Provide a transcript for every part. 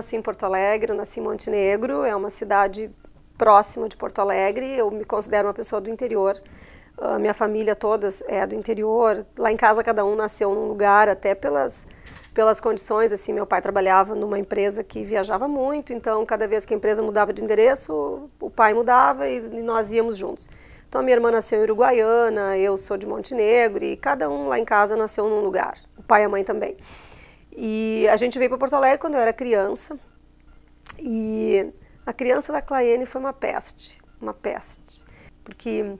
Nasci em Porto Alegre, eu nasci em Montenegro, é uma cidade próxima de Porto Alegre, eu me considero uma pessoa do interior, minha família toda é do interior, lá em casa cada um nasceu num lugar, até pelas condições, assim, meu pai trabalhava numa empresa que viajava muito, então cada vez que a empresa mudava de endereço, o pai mudava e nós íamos juntos. Então a minha irmã nasceu em Uruguaiana, eu sou de Montenegro e cada um lá em casa nasceu num lugar, o pai e a mãe também. E a gente veio para Porto Alegre quando eu era criança, e a criança da Claiane foi uma peste, porque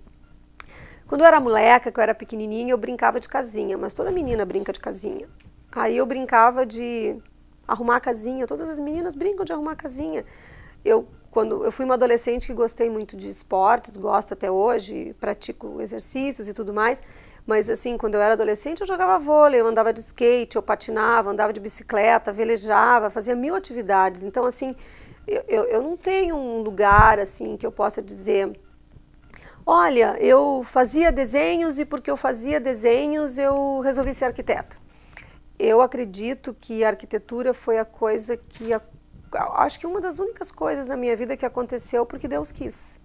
quando eu era moleca, que eu era pequenininha, eu brincava de casinha, mas toda menina brinca de casinha. Aí eu brincava de arrumar a casinha, todas as meninas brincam de arrumar a casinha. Quando eu fui uma adolescente que gostei muito de esportes, gosto até hoje, pratico exercícios e tudo mais, mas assim, quando eu era adolescente eu jogava vôlei, eu andava de skate, eu patinava, andava de bicicleta, velejava, fazia 1000 atividades. Então assim, eu não tenho um lugar assim que eu possa dizer, olha, eu fazia desenhos e porque eu fazia desenhos eu resolvi ser arquiteta. Eu acredito que a arquitetura foi a coisa que, acho que uma das únicas coisas na minha vida que aconteceu porque Deus quis.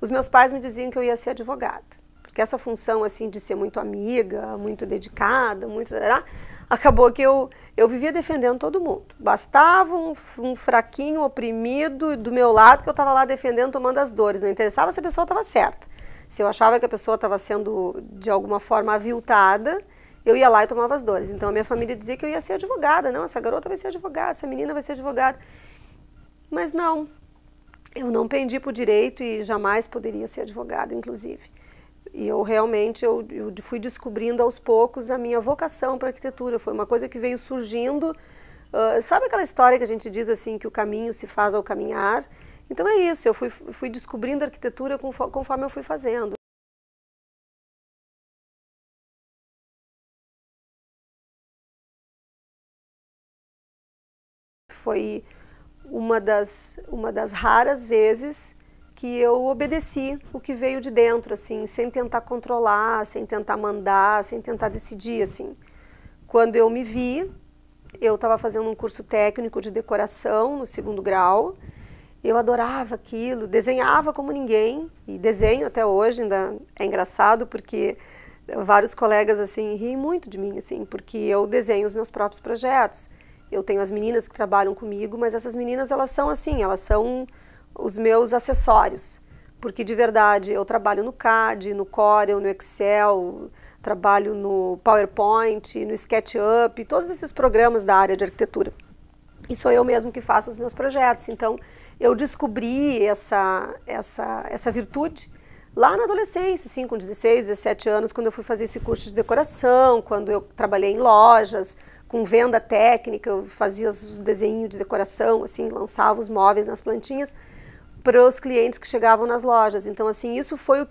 Os meus pais me diziam que eu ia ser advogada, porque essa função assim de ser muito amiga, muito dedicada, acabou que eu vivia defendendo todo mundo. Bastava um fraquinho oprimido do meu lado que eu estava lá defendendo, tomando as dores. Não interessava se a pessoa estava certa. Se eu achava que a pessoa estava sendo de alguma forma aviltada, eu ia lá e tomava as dores. Então a minha família dizia que eu ia ser advogada. Não, essa garota vai ser advogada, essa menina vai ser advogada. Mas não. Eu não pendi para o direito e jamais poderia ser advogada, inclusive. E eu realmente eu fui descobrindo aos poucos a minha vocação para a arquitetura. Foi uma coisa que veio surgindo. Sabe aquela história que a gente diz assim, que o caminho se faz ao caminhar? Então é isso, eu fui descobrindo a arquitetura conforme eu fui fazendo. Foi uma das raras vezes que eu obedeci o que veio de dentro, assim, sem tentar controlar, sem tentar mandar, sem tentar decidir, assim. Quando eu me vi, eu estava fazendo um curso técnico de decoração no 2º grau, eu adorava aquilo, desenhava como ninguém, e desenho até hoje, ainda é engraçado porque vários colegas, assim, riem muito de mim, assim, porque eu desenho os meus próprios projetos. Eu tenho as meninas que trabalham comigo, mas essas meninas, elas são assim, elas são os meus acessórios. Porque, de verdade, eu trabalho no CAD, no Corel, no Excel, trabalho no PowerPoint, no SketchUp, todos esses programas da área de arquitetura. E sou eu mesmo que faço os meus projetos. Então, eu descobri essa virtude lá na adolescência, assim, com 16, 17 anos, quando eu fui fazer esse curso de decoração, quando eu trabalhei em lojas, com venda técnica, eu fazia os desenhos de decoração, assim, lançava os móveis nas plantinhas para os clientes que chegavam nas lojas. Então, assim, isso foi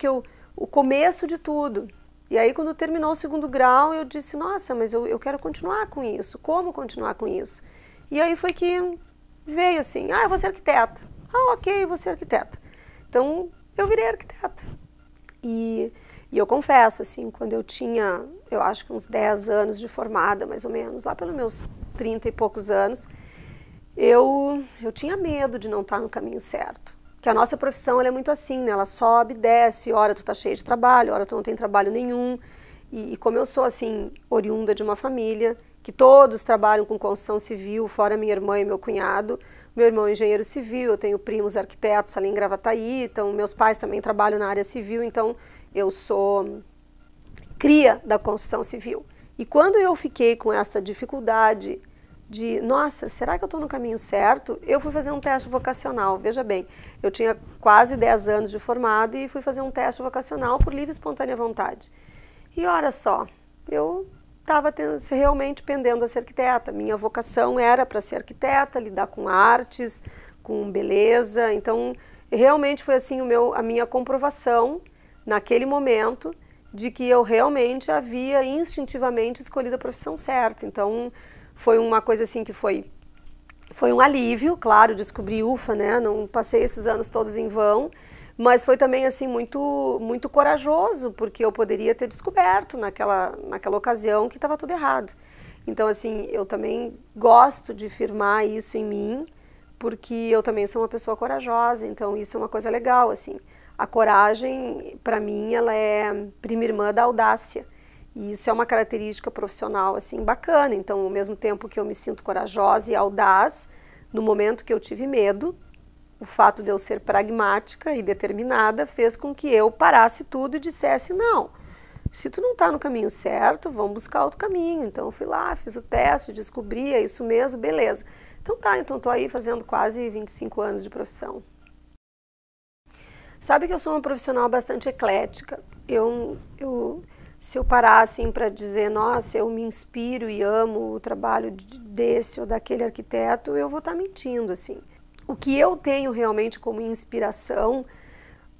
o começo de tudo. E aí, quando terminou o 2º grau, eu disse, nossa, mas eu quero continuar com isso. Como continuar com isso? E aí foi que veio assim, eu vou ser arquiteta. Ok, eu vou ser arquiteta. Então, eu virei arquiteta. E eu confesso, assim, quando eu tinha, eu acho que uns 10 anos de formada, mais ou menos, lá pelos meus 30 e poucos anos, eu tinha medo de não estar no caminho certo. Porque a nossa profissão, ela é muito assim, né? Ela sobe, desce, hora tu tá cheio de trabalho, hora tu não tem trabalho nenhum. E como eu sou, assim, oriunda de uma família, que todos trabalham com construção civil, fora minha irmã e meu cunhado, meu irmão é engenheiro civil, eu tenho primos arquitetos ali em Gravataí, então meus pais também trabalham na área civil, então eu sou cria da construção civil. E quando eu fiquei com essa dificuldade de, nossa, será que eu estou no caminho certo? Eu fui fazer um teste vocacional, veja bem, eu tinha quase 10 anos de formado e fui fazer um teste vocacional por livre e espontânea vontade. E olha só, eu estava realmente pendendo a ser arquiteta, minha vocação era para ser arquiteta, lidar com artes, com beleza, então realmente foi assim a minha comprovação naquele momento de que eu realmente havia instintivamente escolhido a profissão certa. Então foi uma coisa assim que foi um alívio, claro, descobri, ufa, né? Não passei esses anos todos em vão, mas foi também assim muito corajoso, porque eu poderia ter descoberto naquela ocasião que estava tudo errado. Então assim, eu também gosto de firmar isso em mim, porque eu também sou uma pessoa corajosa, então isso é uma coisa legal, assim. A coragem, para mim, ela é prima irmã da audácia. E isso é uma característica profissional, assim, bacana. Então, ao mesmo tempo que eu me sinto corajosa e audaz, no momento que eu tive medo, o fato de eu ser pragmática e determinada fez com que eu parasse tudo e dissesse, não, se tu não está no caminho certo, vamos buscar outro caminho. Então, eu fui lá, fiz o teste, descobri, é isso mesmo, beleza. Então tá, então estou aí fazendo quase 25 anos de profissão. Sabe que eu sou uma profissional bastante eclética. Se eu parar assim para dizer, nossa, eu me inspiro e amo o trabalho desse ou daquele arquiteto, eu vou estar mentindo, assim. O que eu tenho realmente como inspiração,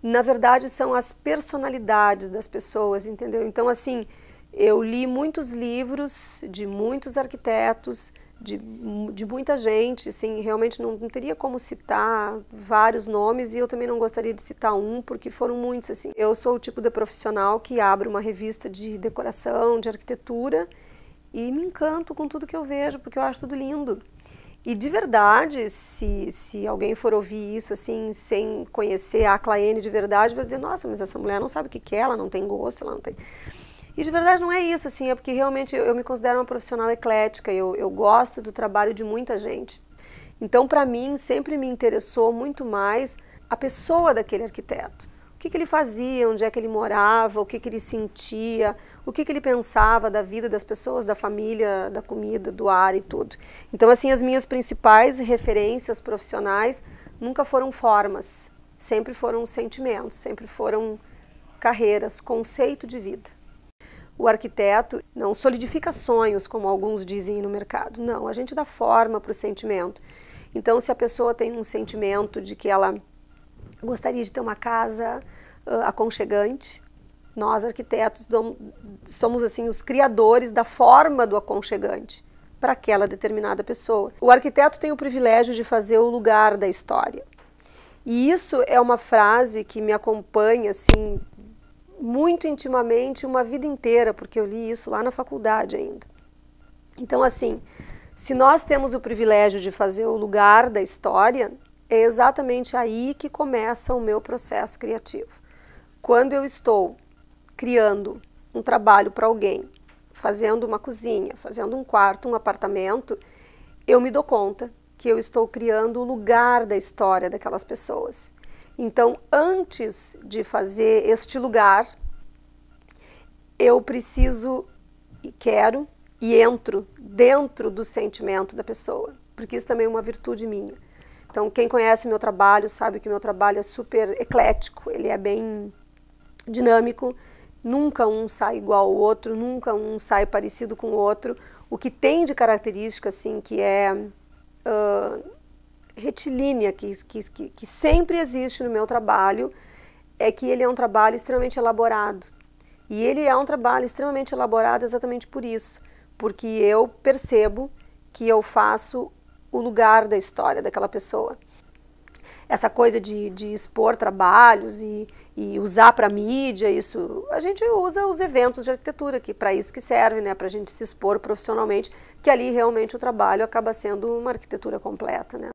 na verdade, são as personalidades das pessoas, entendeu? Então, assim, eu li muitos livros de muitos arquitetos, de muita gente, assim, realmente não teria como citar vários nomes e eu também não gostaria de citar um, porque foram muitos, assim. Eu sou o tipo de profissional que abre uma revista de decoração, de arquitetura e me encanto com tudo que eu vejo, porque eu acho tudo lindo. E de verdade, se alguém for ouvir isso, assim, sem conhecer a Claene de verdade, vai dizer, nossa, mas essa mulher não sabe o que é, ela não tem gosto, ela não tem... E de verdade não é isso, assim, é porque realmente eu me considero uma profissional eclética, eu gosto do trabalho de muita gente. Então, para mim, sempre me interessou muito mais a pessoa daquele arquiteto. O que ele fazia, onde é que ele morava, o que ele sentia, o que ele pensava da vida das pessoas, da família, da comida, do ar e tudo. Então, assim, as minhas principais referências profissionais nunca foram formas, sempre foram sentimentos, sempre foram carreiras, conceito de vida. O arquiteto não solidifica sonhos, como alguns dizem no mercado. Não, a gente dá forma para o sentimento. Então, se a pessoa tem um sentimento de que ela gostaria de ter uma casa aconchegante, nós, arquitetos, somos assim os criadores da forma do aconchegante para aquela determinada pessoa. O arquiteto tem o privilégio de fazer o lugar da história. E isso é uma frase que me acompanha, assim, muito intimamente uma vida inteira, porque eu li isso lá na faculdade ainda. Então, assim, se nós temos o privilégio de fazer o lugar da história, é exatamente aí que começa o meu processo criativo. Quando eu estou criando um trabalho para alguém, fazendo uma cozinha, fazendo um quarto, um apartamento, eu me dou conta que eu estou criando o lugar da história daquelas pessoas. Então, antes de fazer este lugar, eu preciso e quero e entro dentro do sentimento da pessoa, porque isso também é uma virtude minha. Então, quem conhece o meu trabalho sabe que o meu trabalho é super eclético, ele é bem dinâmico, nunca um sai igual ao outro, nunca um sai parecido com o outro. O que tem de característica, assim, que é retilínea, que sempre existe no meu trabalho, é que ele é um trabalho extremamente elaborado. E ele é um trabalho extremamente elaborado exatamente por isso, porque eu percebo que eu faço o lugar da história daquela pessoa. Essa coisa de expor trabalhos e usar para mídia, isso, a gente usa os eventos de arquitetura, que para isso que serve, né, para a gente se expor profissionalmente, que ali realmente o trabalho acaba sendo uma arquitetura completa, né.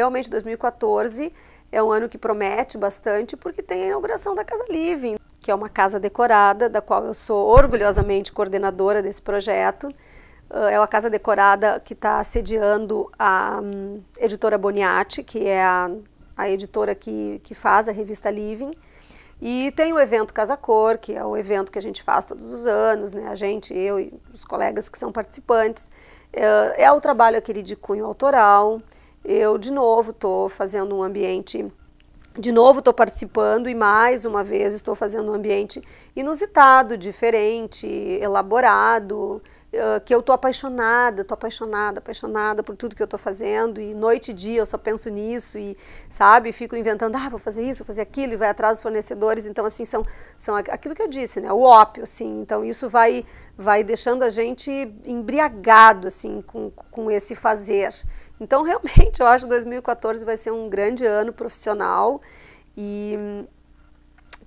realmente 2014 é um ano que promete bastante, porque tem a inauguração da Casa Living, que é uma casa decorada, da qual eu sou orgulhosamente coordenadora desse projeto. É uma casa decorada que está sediando a editora Boniati, que é a editora que faz a revista Living. E tem o evento Casa Cor, que é o evento que a gente faz todos os anos, né? A gente, eu e os colegas que são participantes. É o trabalho aquele de cunho autoral. Eu, de novo, estou fazendo um ambiente, de novo estou participando e mais uma vez estou fazendo um ambiente inusitado, diferente, elaborado, que eu estou apaixonada por tudo que eu estou fazendo, e noite e dia eu só penso nisso e, sabe, fico inventando, vou fazer isso, vou fazer aquilo, e vai atrás dos fornecedores. Então, assim, são aquilo que eu disse, né, o ópio, assim. Então isso vai deixando a gente embriagado, assim, com esse fazer. Então, realmente, eu acho que 2014 vai ser um grande ano profissional e,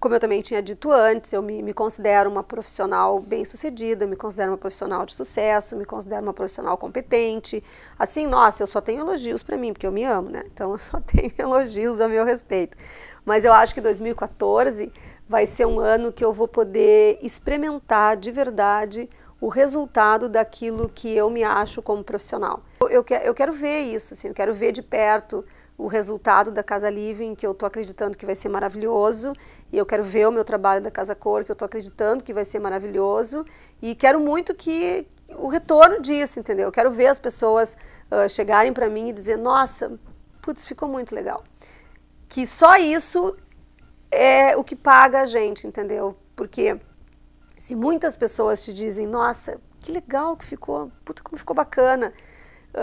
como eu também tinha dito antes, eu me considero uma profissional bem-sucedida, me considero uma profissional de sucesso, me considero uma profissional competente. Assim, nossa, eu só tenho elogios para mim, porque eu me amo, né? Então, eu só tenho elogios a meu respeito. Mas eu acho que 2014 vai ser um ano que eu vou poder experimentar de verdade o resultado daquilo que eu me acho como profissional. Eu quero ver isso, assim, eu quero ver de perto o resultado da Casa Living, que eu estou acreditando que vai ser maravilhoso, e eu quero ver o meu trabalho da Casa Cor, que eu estou acreditando que vai ser maravilhoso, e quero muito que o retorno disso, entendeu? Eu quero ver as pessoas chegarem para mim e dizer, nossa, putz, ficou muito legal. Que só isso é o que paga a gente, entendeu? Porque se muitas pessoas te dizem, nossa, que legal que ficou, puta, como ficou bacana,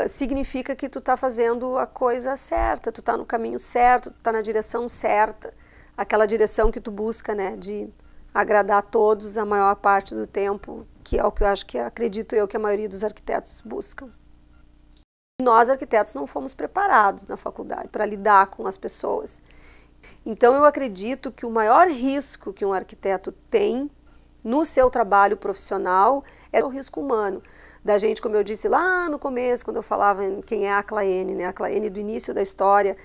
significa que tu tá fazendo a coisa certa, tu tá no caminho certo, tu tá na direção certa, aquela direção que tu busca, né, de agradar a todos a maior parte do tempo, que é o que eu acho que acredito eu que a maioria dos arquitetos buscam. Nós, arquitetos, não fomos preparados na faculdade para lidar com as pessoas. Então, eu acredito que o maior risco que um arquiteto tem no seu trabalho profissional é o risco humano. Da gente, como eu disse lá no começo, quando eu falava em quem é a Claene, né? A Claene do início da história,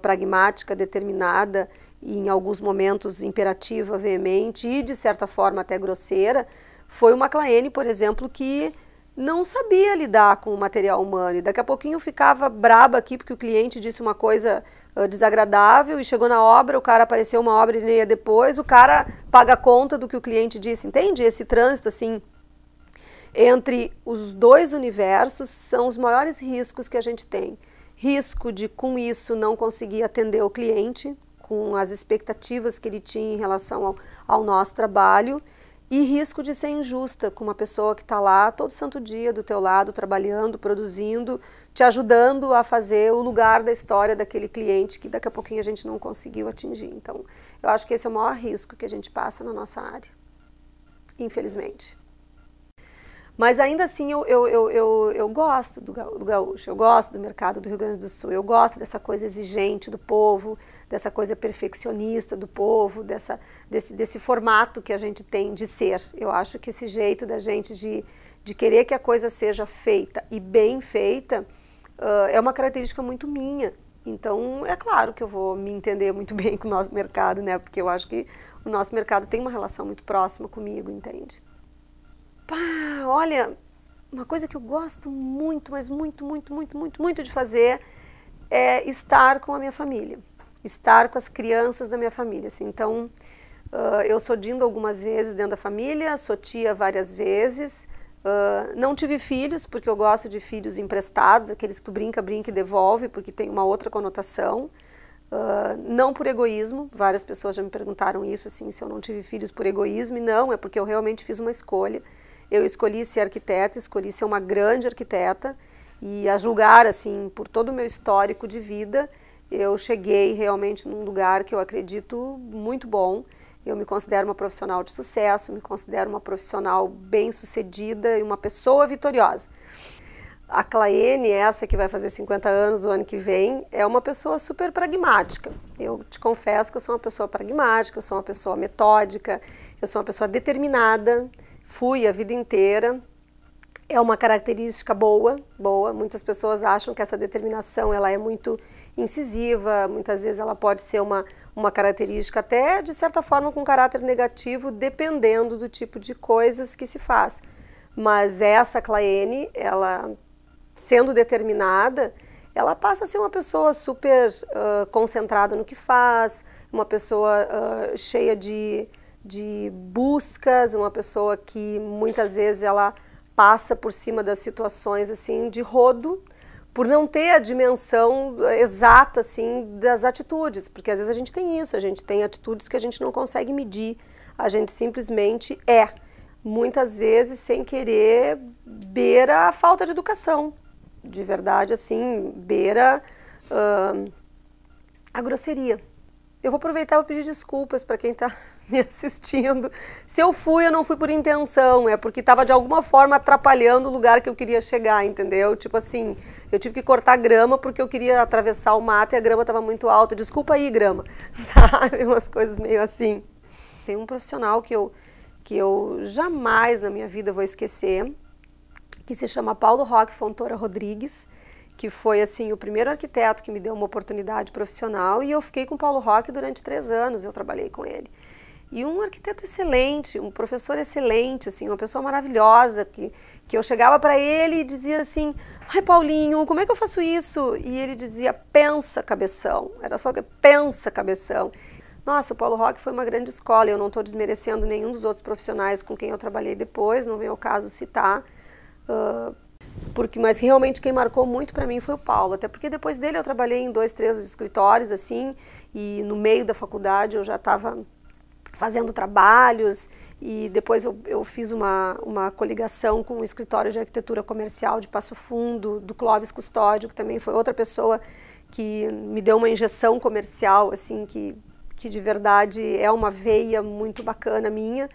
pragmática, determinada, e em alguns momentos imperativa, veemente e de certa forma até grosseira, foi uma Claene, por exemplo, que não sabia lidar com o material humano, e daqui a pouquinho ficava braba aqui porque o cliente disse uma coisa desagradável e chegou na obra, o cara apareceu uma obra e meia depois, o cara paga a conta do que o cliente disse, entende? Esse trânsito, assim, entre os dois universos são os maiores riscos que a gente tem. Risco de, com isso, não conseguir atender o cliente, com as expectativas que ele tinha em relação ao nosso trabalho, e risco de ser injusta com uma pessoa que está lá todo santo dia do teu lado, trabalhando, produzindo, te ajudando a fazer o lugar da história daquele cliente que daqui a pouquinho a gente não conseguiu atingir. Então, eu acho que esse é o maior risco que a gente passa na nossa área, infelizmente. Mas ainda assim eu gosto do gaúcho, eu gosto do mercado do Rio Grande do Sul, eu gosto dessa coisa exigente do povo, dessa coisa perfeccionista do povo, desse formato que a gente tem de ser. Eu acho que esse jeito da gente de querer que a coisa seja feita e bem feita é uma característica muito minha. Então é claro que eu vou me entender muito bem com o nosso mercado, né? Porque eu acho que o nosso mercado tem uma relação muito próxima comigo, entende? Pá, olha, uma coisa que eu gosto muito, mas muito de fazer é estar com a minha família, estar com as crianças da minha família. Assim. Então, eu sou dinda algumas vezes dentro da família, sou tia várias vezes, não tive filhos, porque eu gosto de filhos emprestados, aqueles que tu brinca e devolve, porque tem uma outra conotação. Não por egoísmo, várias pessoas já me perguntaram isso, assim, se eu não tive filhos por egoísmo, e não, é porque eu realmente fiz uma escolha. Eu escolhi ser arquiteta, escolhi ser uma grande arquiteta, e a julgar, assim, por todo o meu histórico de vida, eu cheguei realmente num lugar que eu acredito muito bom. Eu me considero uma profissional de sucesso, me considero uma profissional bem-sucedida e uma pessoa vitoriosa. A Claene, essa que vai fazer 50 anos o ano que vem, é uma pessoa super pragmática. Eu te confesso que eu sou uma pessoa pragmática, eu sou uma pessoa metódica, eu sou uma pessoa determinada, fui a vida inteira. É uma característica boa. Muitas pessoas acham que essa determinação ela é muito incisiva, muitas vezes ela pode ser uma característica até, de certa forma, com caráter negativo, dependendo do tipo de coisas que se faz. Mas essa Claene, ela sendo determinada, ela passa a ser uma pessoa super concentrada no que faz, uma pessoa cheia de buscas, uma pessoa que muitas vezes ela passa por cima das situações assim de rodo, por não ter a dimensão exata assim das atitudes, porque às vezes a gente tem isso, a gente tem atitudes que a gente não consegue medir, a gente simplesmente muitas vezes sem querer beira a falta de educação, de verdade assim, beira a grosseria. Eu vou aproveitar e vou pedir desculpas para quem está me assistindo. Se eu não fui por intenção, é porque estava de alguma forma atrapalhando o lugar que eu queria chegar, entendeu? Tipo assim, eu tive que cortar grama porque eu queria atravessar o mato e a grama estava muito alta. Desculpa aí, grama, sabe? Umas coisas meio assim. Tem um profissional que eu jamais na minha vida vou esquecer, que se chama Paulo Roque Fontoura Rodrigues, que foi assim o primeiro arquiteto que me deu uma oportunidade profissional, e eu fiquei com o Paulo Roque durante 3 anos, eu trabalhei com ele. E um arquiteto excelente, um professor excelente, assim, uma pessoa maravilhosa, que eu chegava para ele e dizia assim, ai Paulinho, como é que eu faço isso? E ele dizia, pensa cabeção, era só que pensa cabeção. Nossa, o Paulo Roque foi uma grande escola, eu não estou desmerecendo nenhum dos outros profissionais com quem eu trabalhei depois, não vem ao caso citar, mas realmente quem marcou muito para mim foi o Paulo, até porque depois dele eu trabalhei em 2, 3 escritórios, assim, e no meio da faculdade eu já estava fazendo trabalhos, e depois eu fiz uma coligação com o escritório de arquitetura comercial de Passo Fundo, do Clóvis Custódio, que também foi outra pessoa que me deu uma injeção comercial, assim, que de verdade é uma veia muito bacana minha,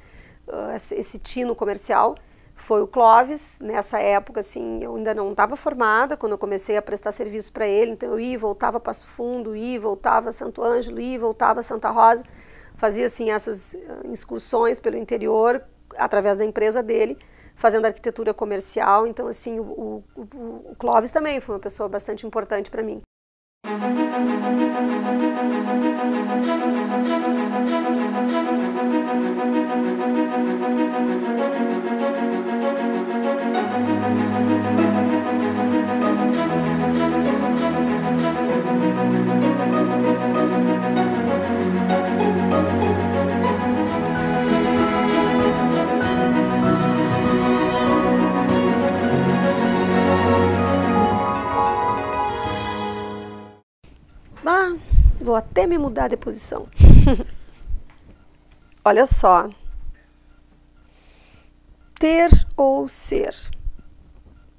esse tino comercial. Foi o Clóvis, nessa época, assim, eu ainda não estava formada, quando eu comecei a prestar serviço para ele, então eu ia e voltava a Passo Fundo, ia e voltava a Santo Ângelo, ia e voltava a Santa Rosa, fazia, assim, essas excursões pelo interior, através da empresa dele, fazendo arquitetura comercial, então, assim, o Clóvis também foi uma pessoa bastante importante para mim. Vou até me mudar de posição. Olha só. Ter ou ser?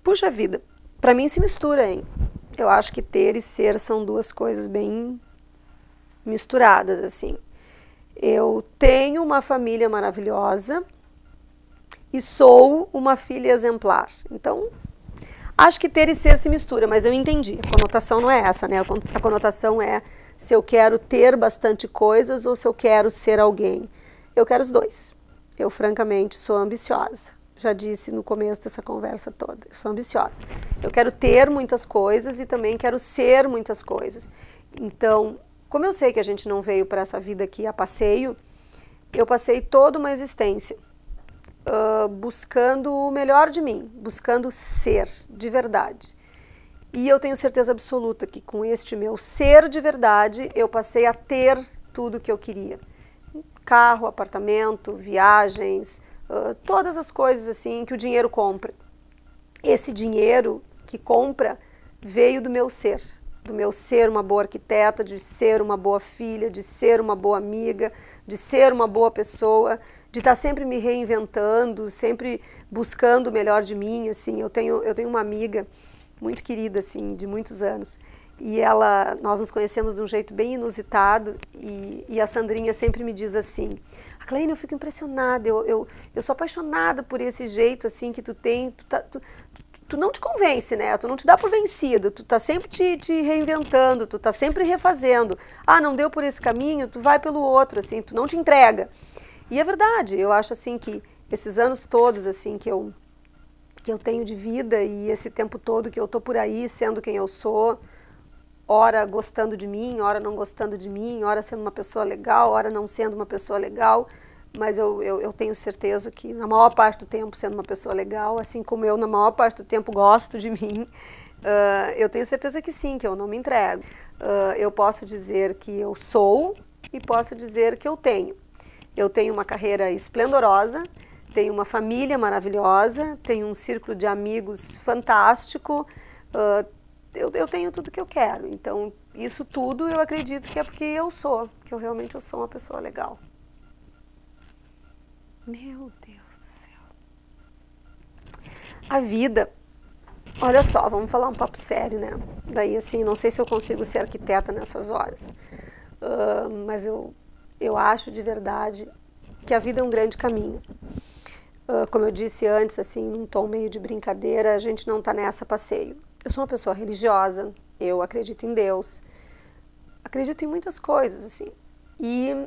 Puxa vida, para mim se mistura, hein? Eu acho que ter e ser são duas coisas bem misturadas, assim. Eu tenho uma família maravilhosa e sou uma filha exemplar. Então, acho que ter e ser se mistura, mas eu entendi. A conotação não é essa, né? A conotação é se eu quero ter bastante coisas ou se eu quero ser alguém. Eu quero os dois. Eu, francamente, sou ambiciosa. Já disse no começo dessa conversa toda. Eu sou ambiciosa. Eu quero ter muitas coisas e também quero ser muitas coisas. Então, como eu sei que a gente não veio para essa vida aqui a passeio, eu passei toda uma existência buscando o melhor de mim, buscando ser de verdade. E eu tenho certeza absoluta que com este meu ser de verdade, eu passei a ter tudo o que eu queria. Carro, apartamento, viagens, todas as coisas assim que o dinheiro compra. Esse dinheiro que compra veio do meu ser uma boa arquiteta, de ser uma boa filha, de ser uma boa amiga, de ser uma boa pessoa, de estar sempre me reinventando, sempre buscando o melhor de mim, assim. Eu tenho uma amiga muito querida, assim, de muitos anos, e nós nos conhecemos de um jeito bem inusitado, e a Sandrinha sempre me diz assim, a Claene, eu fico impressionada, eu sou apaixonada por esse jeito, assim, que tu tem, tu não te convence, né, tu não te dá por vencida, tu tá sempre te reinventando, tu tá sempre refazendo, não deu por esse caminho, tu vai pelo outro, assim, tu não te entrega. E é verdade, eu acho, assim, que esses anos todos, assim, que eu tenho de vida e esse tempo todo que eu tô por aí sendo quem eu sou, ora gostando de mim, ora não gostando de mim, ora sendo uma pessoa legal, ora não sendo uma pessoa legal, mas eu tenho certeza que na maior parte do tempo sendo uma pessoa legal, assim como eu na maior parte do tempo gosto de mim, eu tenho certeza que sim, que eu não me entrego. Eu posso dizer que eu sou e posso dizer que eu tenho. Eu tenho uma carreira esplendorosa, tenho uma família maravilhosa, tenho um círculo de amigos fantástico, eu tenho tudo que eu quero. Então, isso tudo eu acredito que é porque eu sou, que eu realmente sou uma pessoa legal. Meu Deus do céu. A vida, olha só, vamos falar um papo sério, né? Daí, assim, não sei se eu consigo ser arquiteta nessas horas, mas eu acho de verdade que a vida é um grande caminho. Como eu disse antes, assim, num tom meio de brincadeira, a gente não está nessa passeio. Eu sou uma pessoa religiosa, eu acredito em Deus, acredito em muitas coisas, assim, e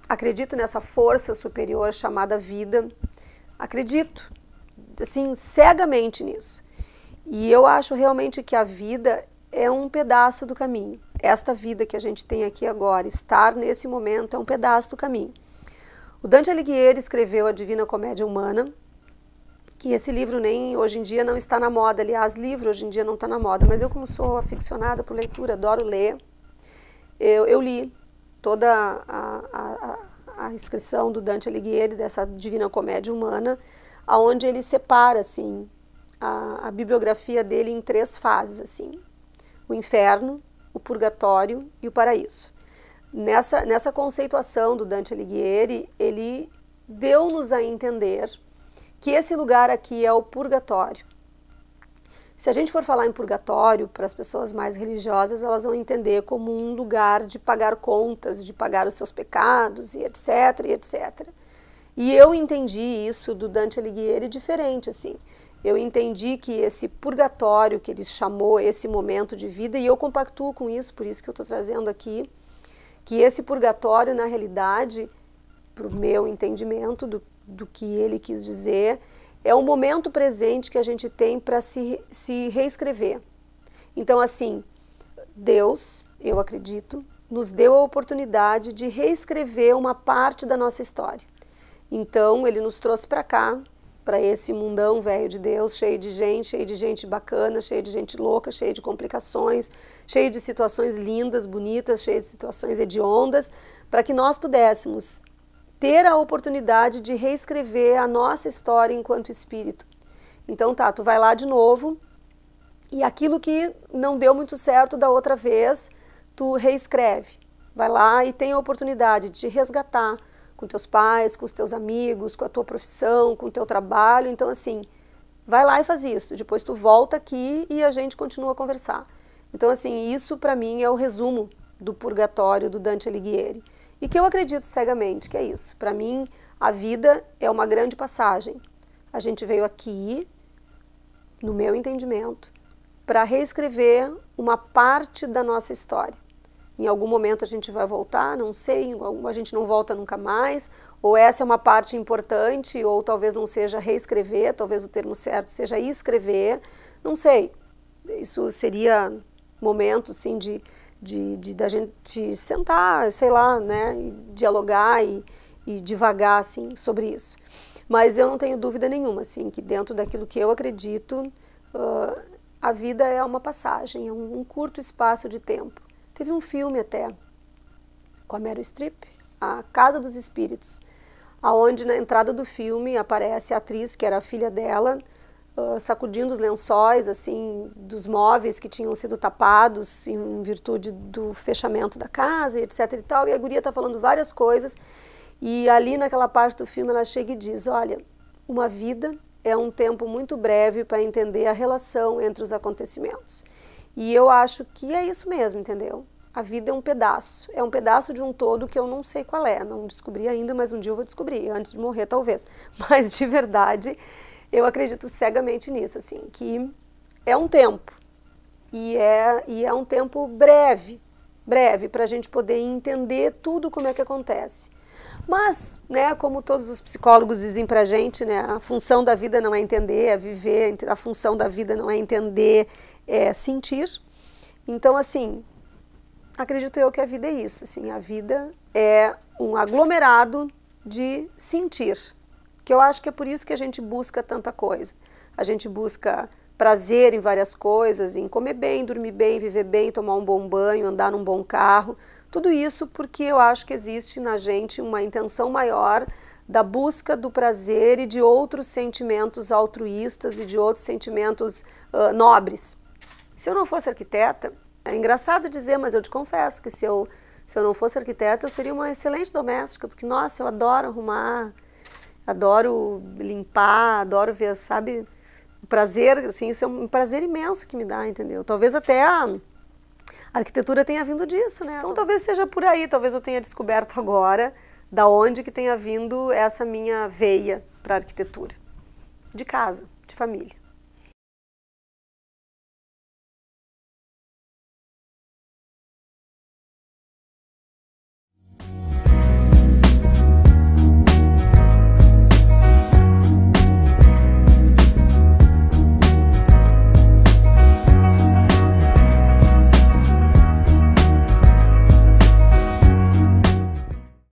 acredito nessa força superior chamada vida, acredito, assim, cegamente nisso. E eu acho realmente que a vida é um pedaço do caminho. Esta vida que a gente tem aqui agora, estar nesse momento, é um pedaço do caminho. O Dante Alighieri escreveu A Divina Comédia Humana, que esse livro nem hoje em dia não está na moda. Aliás, livro hoje em dia não está na moda, mas eu, como sou aficionada por leitura, adoro ler, eu li toda a inscrição do Dante Alighieri, dessa Divina Comédia Humana, onde ele separa assim, a bibliografia dele em 3 fases, assim: o inferno, o purgatório e o paraíso. Nessa conceituação do Dante Alighieri, ele deu-nos a entender que esse lugar aqui é o purgatório. Se a gente for falar em purgatório, para as pessoas mais religiosas, elas vão entender como um lugar de pagar contas, de pagar os seus pecados, e etc, e etc. E eu entendi isso do Dante Alighieri diferente, assim. Eu entendi que esse purgatório que ele chamou, esse momento de vida, e eu compactuo com isso, por isso que eu estou trazendo aqui, que esse purgatório, na realidade, para o meu entendimento do que ele quis dizer, é um momento presente que a gente tem para se reescrever. Então, assim, Deus, eu acredito, nos deu a oportunidade de reescrever uma parte da nossa história. Então, ele nos trouxe para cá, para esse mundão velho de Deus, cheio de gente bacana, cheio de gente louca, cheio de complicações, cheio de situações lindas, bonitas, cheio de situações hediondas, para que nós pudéssemos ter a oportunidade de reescrever a nossa história enquanto espírito. Então tá, tu vai lá de novo, e aquilo que não deu muito certo da outra vez, tu reescreve. Vai lá e tem a oportunidade de te resgatar com teus pais, com os teus amigos, com a tua profissão, com o teu trabalho. Então, assim, vai lá e faz isso. Depois tu volta aqui e a gente continua a conversar. Então, assim, isso para mim é o resumo do purgatório do Dante Alighieri. E que eu acredito cegamente que é isso. Para mim, a vida é uma grande passagem. A gente veio aqui, no meu entendimento, para reescrever uma parte da nossa história. Em algum momento a gente vai voltar, não sei, a gente não volta nunca mais, ou essa é uma parte importante, ou talvez não seja reescrever, talvez o termo certo seja escrever, não sei. Isso seria momento, sim, da gente sentar, sei lá, né, e dialogar e divagar, assim, sobre isso. Mas eu não tenho dúvida nenhuma, assim, que dentro daquilo que eu acredito, a vida é uma passagem, é um curto espaço de tempo. Teve um filme até, com a Meryl Streep, A Casa dos Espíritos, aonde na entrada do filme aparece a atriz, que era a filha dela, sacudindo os lençóis, assim, dos móveis que tinham sido tapados em virtude do fechamento da casa, etc e tal, e a guria está falando várias coisas, e ali naquela parte do filme ela chega e diz, olha, uma vida é um tempo muito breve para entender a relação entre os acontecimentos. E eu acho que é isso mesmo, entendeu? A vida é um pedaço de um todo que eu não sei qual é, não descobri ainda, mas um dia eu vou descobrir, antes de morrer talvez. Mas de verdade, eu acredito cegamente nisso, assim, que é um tempo, e é um tempo breve para a gente poder entender tudo como é que acontece. Mas, né, como todos os psicólogos dizem pra gente, né, a função da vida não é entender, é viver, a função da vida não é entender, é sentir. Então, assim, Acredito eu que a vida é isso, assim, a vida é um aglomerado de sentir, que eu acho que é por isso que a gente busca tanta coisa. A gente busca prazer em várias coisas, em comer bem, dormir bem, viver bem, tomar um bom banho, andar num bom carro, tudo isso porque eu acho que existe na gente uma intenção maior da busca do prazer e de outros sentimentos altruístas e de outros sentimentos nobres. Se eu não fosse arquiteta, é engraçado dizer, mas eu te confesso que se eu não fosse arquiteta, eu seria uma excelente doméstica, porque, nossa, eu adoro arrumar, adoro limpar, adoro ver, sabe, o prazer, assim, isso é um prazer imenso que me dá, entendeu? Talvez até a arquitetura tenha vindo disso, né? Então talvez seja por aí, talvez eu tenha descoberto agora da onde que tenha vindo essa minha veia para a arquitetura. De casa, de família.